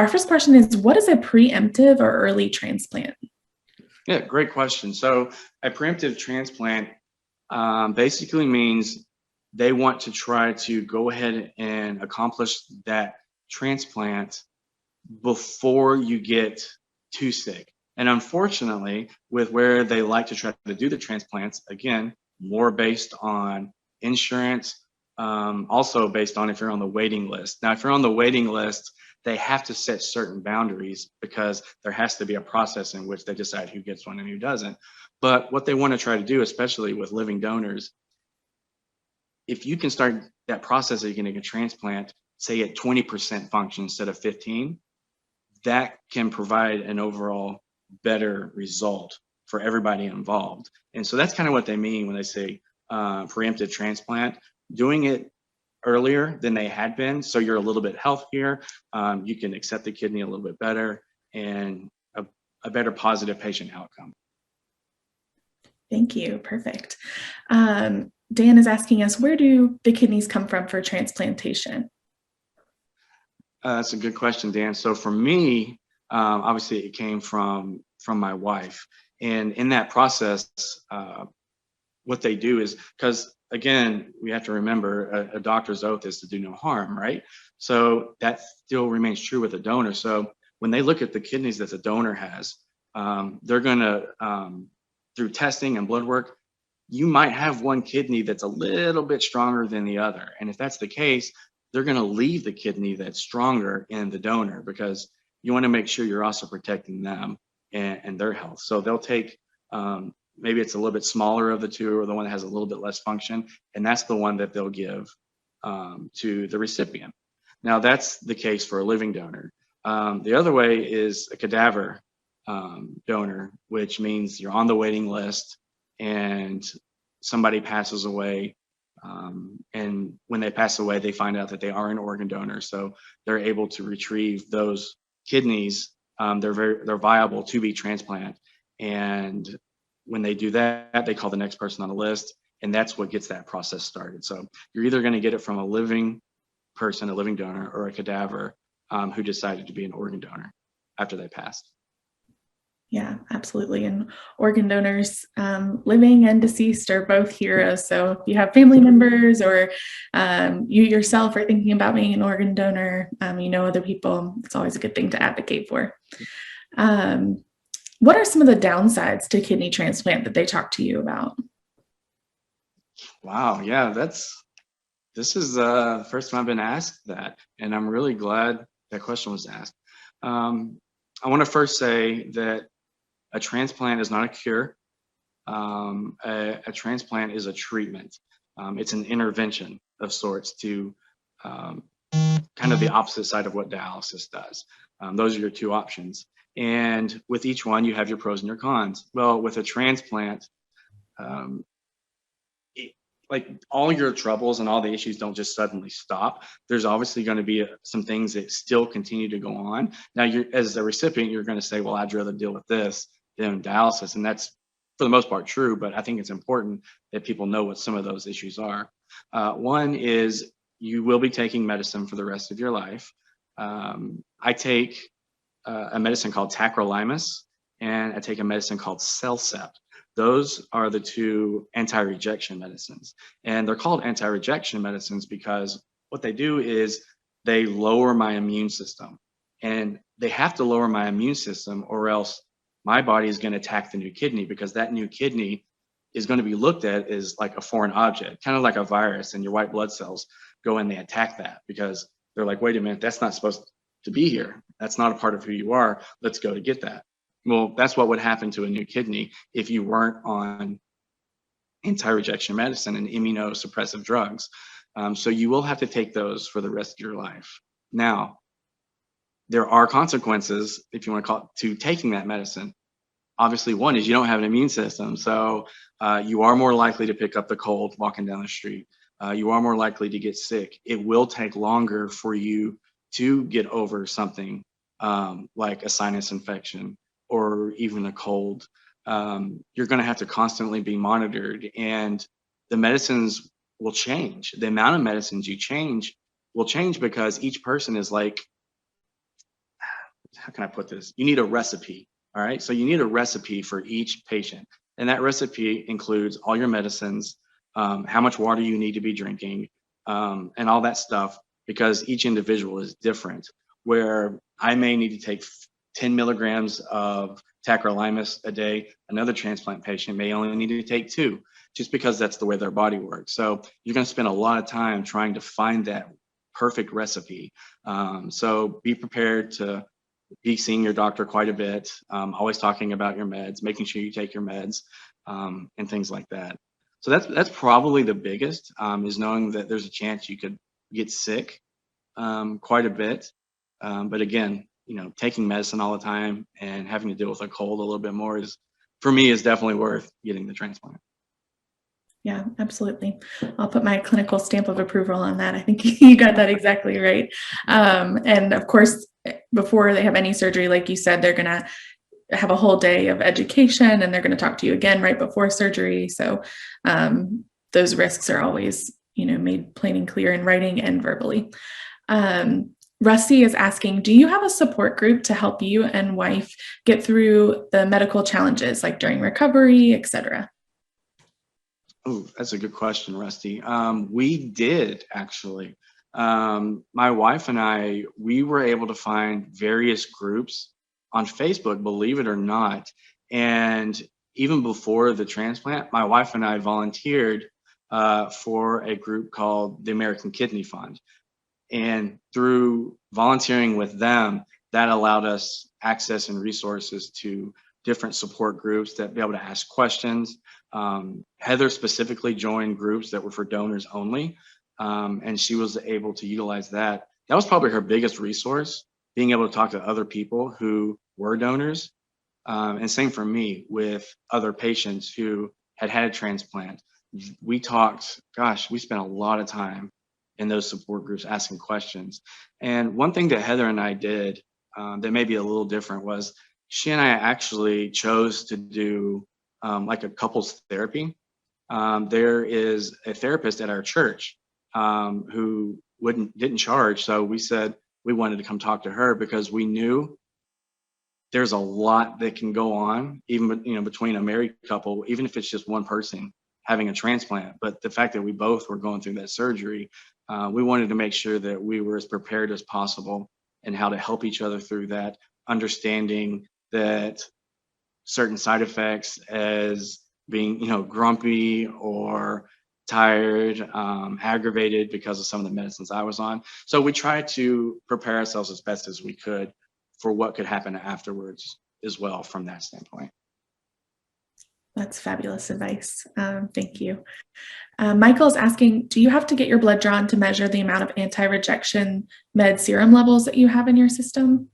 first question is, what is a preemptive or early transplant? Yeah, great question. So a preemptive transplant basically means they want to try to go ahead and accomplish that transplant before you get too sick. And unfortunately, with where they like to try to do the transplants, again, more based on insurance, also based on if you're on the waiting list. Now, if you're on the waiting list, they have to set certain boundaries because there has to be a process in which they decide who gets one and who doesn't. But what they want to try to do, especially with living donors, if you can start that process of getting a transplant, say at 20% function instead of 15, that can provide an overall better result for everybody involved. And so that's kind of what they mean when they say preemptive transplant, doing it earlier than they had been. So you're a little bit healthier, you can accept the kidney a little bit better, and a better positive patient outcome. Thank you. Perfect. Dan is asking us, where do the kidneys come from for transplantation? That's a good question, Dan. So for me, obviously it came from my wife. And in that process, what they do is, because again, we have to remember a doctor's oath is to do no harm, right? So that still remains true with a donor. So when they look at the kidneys that the donor has, they're going to, through testing and blood work, you might have one kidney that's a little bit stronger than the other. And if that's the case, they're going to leave the kidney that's stronger in the donor because you want to make sure you're also protecting them and their health. So they'll take, maybe it's a little bit smaller of the two, or the one that has a little bit less function, and that's the one that they'll give to the recipient. Now that's the case for a living donor. The other way is a cadaver donor, which means you're on the waiting list and somebody passes away. And when they pass away, they find out that they are an organ donor. So they're able to retrieve those kidneys. They're viable to be transplanted. And when they do that, they call the next person on the list, and that's what gets that process started. So you're either going to get it from a living person, a living donor, or a cadaver who decided to be an organ donor after they passed. Yeah, absolutely. And organ donors, living and deceased, are both heroes. So if you have family members or you yourself are thinking about being an organ donor, you know other people, it's always a good thing to advocate for. What are some of the downsides to kidney transplant that they talk to you about? Wow, yeah, this is the first time I've been asked that, and I'm really glad that question was asked. I want to first say that a transplant is not a cure. A transplant is a treatment. It's an intervention of sorts to kind of the opposite side of what dialysis does. Those are your two options. And with each one, you have your pros and your cons. Well, with a transplant, like all your troubles and all the issues don't just suddenly stop. There's obviously going to be some things that still continue to go on. Now, as a recipient, you're going to say, well, I'd rather deal with this than dialysis. And that's for the most part true, but I think it's important that people know what some of those issues are. One is you will be taking medicine for the rest of your life. I take a medicine called tacrolimus, and I take a medicine called Cellcept. Those are the two anti-rejection medicines. And they're called anti-rejection medicines because what they do is they lower my immune system. And they have to lower my immune system, or else my body is going to attack the new kidney, because that new kidney is going to be looked at as like a foreign object, kind of like a virus, and your white blood cells go and they attack that because they're like, wait a minute, that's not supposed to be here. That's not a part of who you are. Let's go to get that. Well, that's what would happen to a new kidney if you weren't on anti-rejection medicine and immunosuppressive drugs. So you will have to take those for the rest of your life. Now, there are consequences, if you want to call it, to taking that medicine. Obviously, one is you don't have an immune system, so you are more likely to pick up the cold walking down the street. You are more likely to get sick. It will take longer for you to get over something like a sinus infection or even a cold. You're going to have to constantly be monitored, and the medicines will change. The amount of medicines you change will change because each person is like, how can I put this? You need a recipe. All right. So you need a recipe for each patient. And that recipe includes all your medicines, how much water you need to be drinking, and all that stuff, because each individual is different. Where I may need to take 10 milligrams of tacrolimus a day, another transplant patient may only need to take 2, just because that's the way their body works. So you're going to spend a lot of time trying to find that perfect recipe. So be prepared to be seeing your doctor quite a bit, always talking about your meds, making sure you take your meds, and things like that. So that's probably the biggest, is knowing that there's a chance you could get sick quite a bit. But again, taking medicine all the time and having to deal with a cold a little bit more for me, is definitely worth getting the transplant. Yeah, absolutely. I'll put my clinical stamp of approval on that. I think you got that exactly right. And of course, before they have any surgery, like you said, they're going to have a whole day of education, and they're going to talk to you again right before surgery. So those risks are always, made plain and clear in writing and verbally. Rusty is asking, do you have a support group to help you and wife get through the medical challenges, like during recovery, etc.? Oh, that's a good question, Rusty. We did, actually. My wife and I, we were able to find various groups on Facebook, believe it or not. And even before the transplant, my wife and I volunteered for a group called the American Kidney Fund. And through volunteering with them, that allowed us access and resources to different support groups that be able to ask questions. Heather specifically joined groups that were for donors only, and she was able to utilize that. That was probably her biggest resource, being able to talk to other people who were donors. And same for me with other patients who had a transplant. We talked, we spent a lot of time in those support groups asking questions. And one thing that Heather and I did that may be a little different was she and I actually chose to do like a couples therapy. There is a therapist at our church who didn't charge. So we said we wanted to come talk to her because we knew there's a lot that can go on, even between a married couple, even if it's just one person having a transplant. But the fact that we both were going through that surgery, we wanted to make sure that we were as prepared as possible and how to help each other through that, understanding that certain side effects as being, grumpy or tired, aggravated because of some of the medicines I was on. So we tried to prepare ourselves as best as we could for what could happen afterwards as well from that standpoint. That's fabulous advice. Thank you. Michael is asking, do you have to get your blood drawn to measure the amount of anti-rejection med serum levels that you have in your system?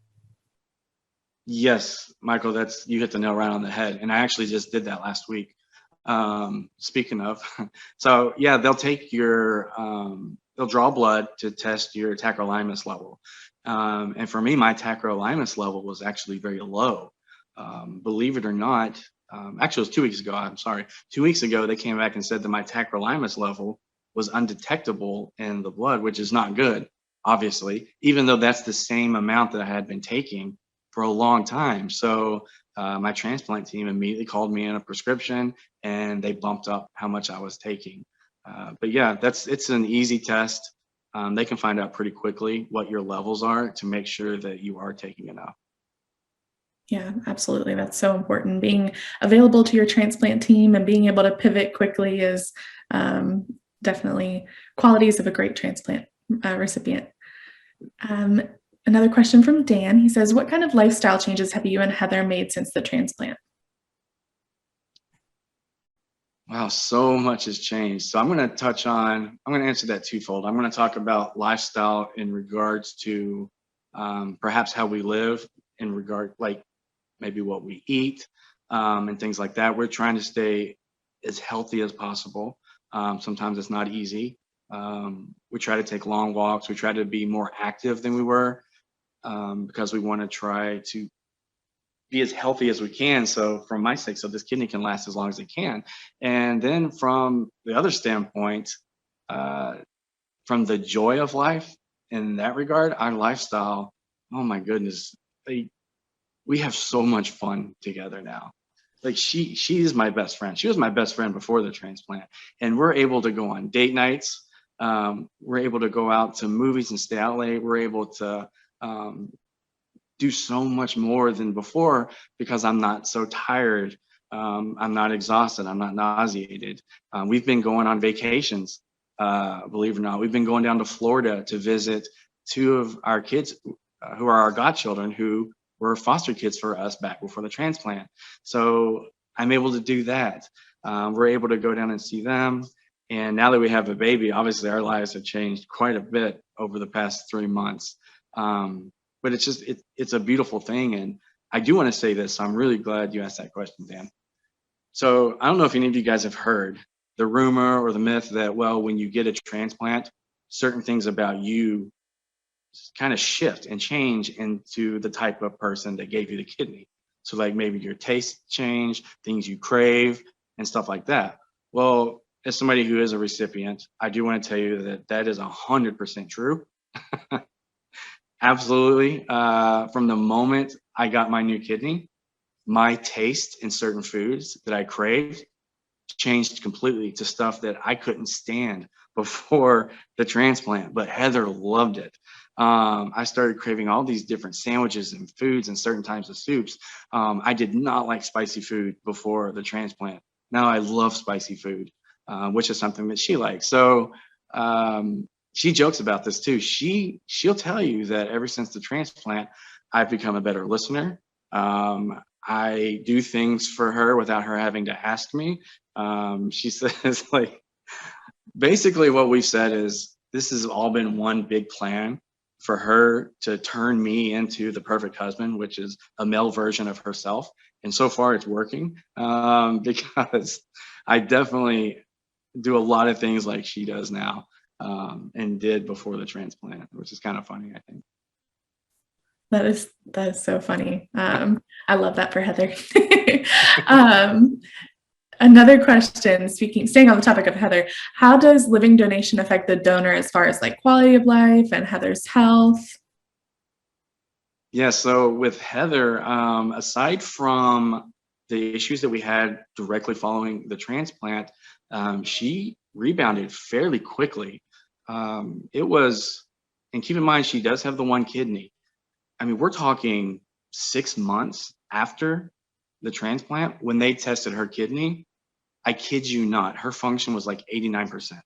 Yes, Michael, you hit the nail right on the head. And I actually just did that last week. Speaking of, so yeah, they'll take they'll draw blood to test your tacrolimus level. And for me, my tacrolimus level was actually very low. Believe it or not, actually it was 2 weeks ago, I'm sorry. 2 weeks ago, they came back and said that my tacrolimus level was undetectable in the blood, which is not good, obviously, even though that's the same amount that I had been taking for a long time. So my transplant team immediately called me in a prescription and they bumped up how much I was taking. But yeah, it's an easy test. They can find out pretty quickly what your levels are to make sure that you are taking enough. Yeah, absolutely. That's so important. Being available to your transplant team and being able to pivot quickly is definitely qualities of a great transplant recipient. Another question from Dan. He says, what kind of lifestyle changes have you and Heather made since the transplant? Wow, so much has changed. So I'm going to answer that twofold. I'm going to talk about lifestyle in regards to perhaps how we live, in regard, like maybe what we eat, and things like that. We're trying to stay as healthy as possible. Sometimes it's not easy. We try to take long walks. We try to be more active than we were, because we want to try to be as healthy as we can. So from my sake, so this kidney can last as long as it can. And then from the other standpoint, uh, from the joy of life in that regard, our lifestyle, oh my goodness, they, we have so much fun together now. Like she's my best friend. She was my best friend before the transplant, and we're able to go on date nights. We're able to go out to movies and stay out late. We're able to um, do so much more than before because I'm not so tired. I'm not exhausted. I'm not nauseated. We've been going on vacations, believe it or not. We've been going down to Florida to visit two of our kids who are our godchildren, who were foster kids for us back before the transplant. So I'm able to do that. We're able to go down and see them. And now that we have a baby, obviously our lives have changed quite a bit over the past 3 months. But it's just it's a beautiful thing. And I do want to say this, so I'm really glad you asked that question, Dan. So I don't know if any of you guys have heard the rumor or the myth that, well, when you get a transplant, certain things about you kind of shift and change into the type of person that gave you the kidney. So like maybe your taste change, things you crave, and stuff like that. Well, as somebody who is a recipient, I do want to tell you that that is 100% true. Absolutely. From the moment I got my new kidney, my taste in certain foods that I craved changed completely to stuff that I couldn't stand before the transplant, but Heather loved it. I started craving all these different sandwiches and foods and certain types of soups. I did not like spicy food before the transplant. Now I love spicy food, which is something that she likes. So she jokes about this too. She'll tell you that ever since the transplant, I've become a better listener. I do things for her without her having to ask me. She says, like, basically what we've said is this has all been one big plan for her to turn me into the perfect husband, which is a male version of herself. And so far it's working, because I definitely do a lot of things like she does now, and did before the transplant, which is kind of funny, I think. That is so funny. I love that for Heather. um, Another question, staying on the topic of Heather, how does living donation affect the donor as far as like quality of life and Heather's health? Yeah, so with Heather, aside from the issues that we had directly following the transplant, she rebounded fairly quickly. It was, and keep in mind, she does have the one kidney. I mean, we're talking 6 months after the transplant when they tested her kidney. I kid you not, her function was like 89%.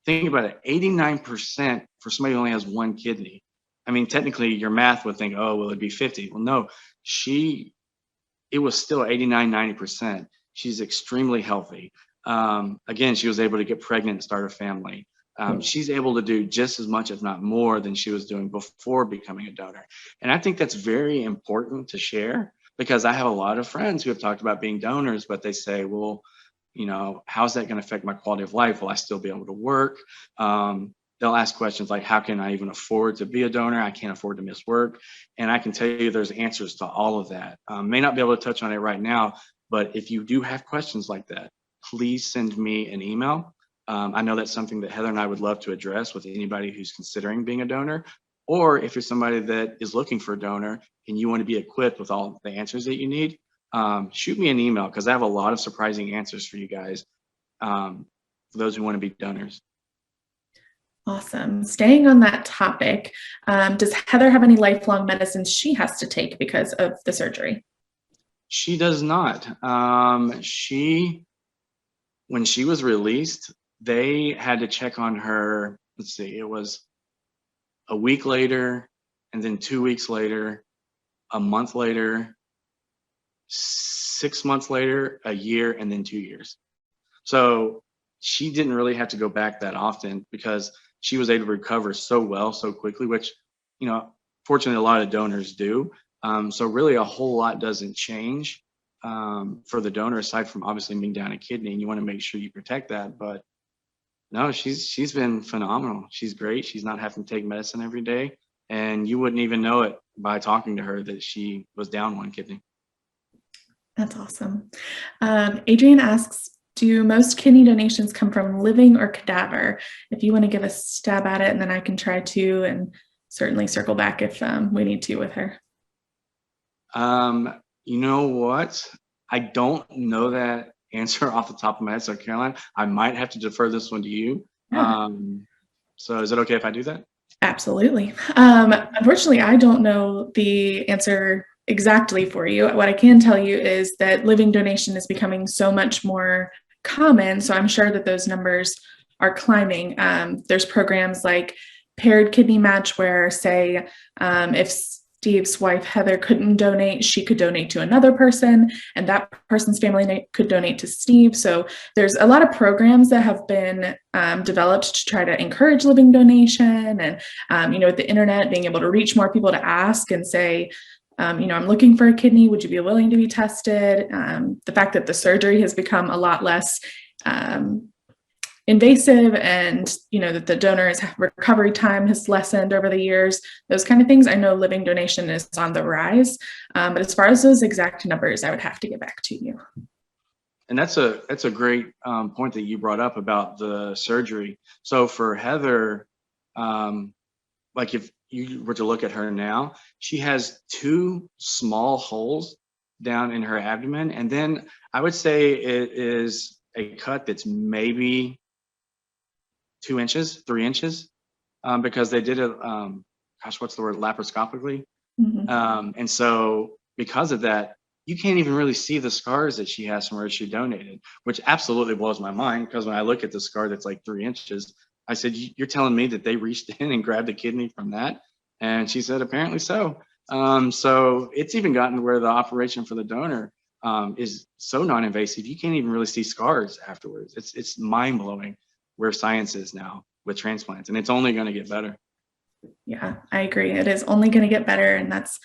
Think about it, 89% for somebody who only has one kidney. I mean, technically, your math would think, oh, well, it'd be 50. Well, no, it was still 89, 90%. She's extremely healthy. Again, she was able to get pregnant and start a family. She's able to do just as much, if not more, than she was doing before becoming a donor. And I think that's very important to share, because I have a lot of friends who have talked about being donors, but they say, well, how's that going to affect my quality of life? Will I still be able to work? They'll ask questions like, how can I even afford to be a donor? I can't afford to miss work. And I can tell you there's answers to all of that. May not be able to touch on it right now, but if you do have questions like that, please send me an email. I know that's something that Heather and I would love to address with anybody who's considering being a donor. Or if you're somebody that is looking for a donor and you want to be equipped with all the answers that you need, shoot me an email, because I have a lot of surprising answers for you guys, for those who want to be donors. Awesome. Staying on that topic, does Heather have any lifelong medicines she has to take because of the surgery? She does not. When she was released, they had to check on her. Let's see, it was a week later, and then 2 weeks later, a month later, 6 months later, a year, and then 2 years. So she didn't really have to go back that often because she was able to recover so well, so quickly, which, fortunately, a lot of donors do. So really a whole lot doesn't change for the donor, aside from obviously being down a kidney, and you want to make sure you protect that. But no, she's been phenomenal. She's great. She's not having to take medicine every day, and you wouldn't even know it by talking to her that she was down one kidney. That's awesome. Adrian asks, do most kidney donations come from living or cadaver? If you want to give a stab at it, and then I can try to, and certainly circle back if we need to with her. You know what? I don't know that answer off the top of my head. So Caroline, I might have to defer this one to you. Yeah. So is it okay if I do that? Absolutely. Unfortunately, I don't know the answer exactly for you. What I can tell you is that living donation is becoming so much more common. So I'm sure that those numbers are climbing. There's programs like paired kidney match where, say, if Steve's wife, Heather, couldn't donate, she could donate to another person, and that person's family could donate to Steve. So there's a lot of programs that have been developed to try to encourage living donation. And, with the internet, being able to reach more people to ask and say, I'm looking for a kidney. Would you be willing to be tested? The fact that the surgery has become a lot less invasive, and that the donor's recovery time has lessened over the years, those kind of things. I know living donation is on the rise, but as far as those exact numbers, I would have to get back to you. And that's a great point that you brought up about the surgery. So for Heather, like if you were to look at her now, she has 2 small holes down in her abdomen, and then I would say it is a cut that's maybe 2 inches, 3 inches, because they did it, what's the word, laparoscopically. Mm-hmm. And so because of that, you can't even really see the scars that she has from where she donated, which absolutely blows my mind, because when I look at the scar that's like 3 inches, I said, you're telling me that they reached in and grabbed the kidney from that? And she said, apparently so. So it's even gotten to where the operation for the donor is so non-invasive, you can't even really see scars afterwards. It's mind-blowing where science is now with transplants, and it's only going to get better. Yeah, I agree. It is only going to get better, and that's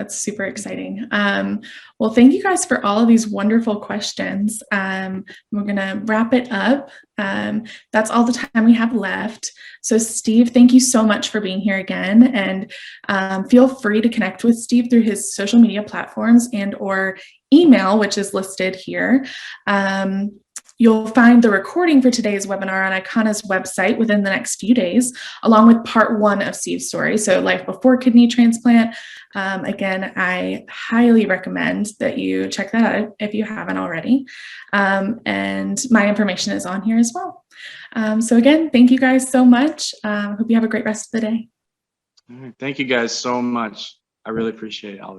super exciting. Well, thank you guys for all of these wonderful questions. We're going to wrap it up. That's all the time we have left. So Steve, thank you so much for being here again, and feel free to connect with Steve through his social media platforms and or email, which is listed here. You'll find the recording for today's webinar on Icana's website within the next few days, along with part 1 of Steve's story, so life before kidney transplant. Again, I highly recommend that you check that out if you haven't already. And my information is on here as well. So again, thank you guys so much. Hope you have a great rest of the day. All right. Thank you guys so much. I really appreciate all of it.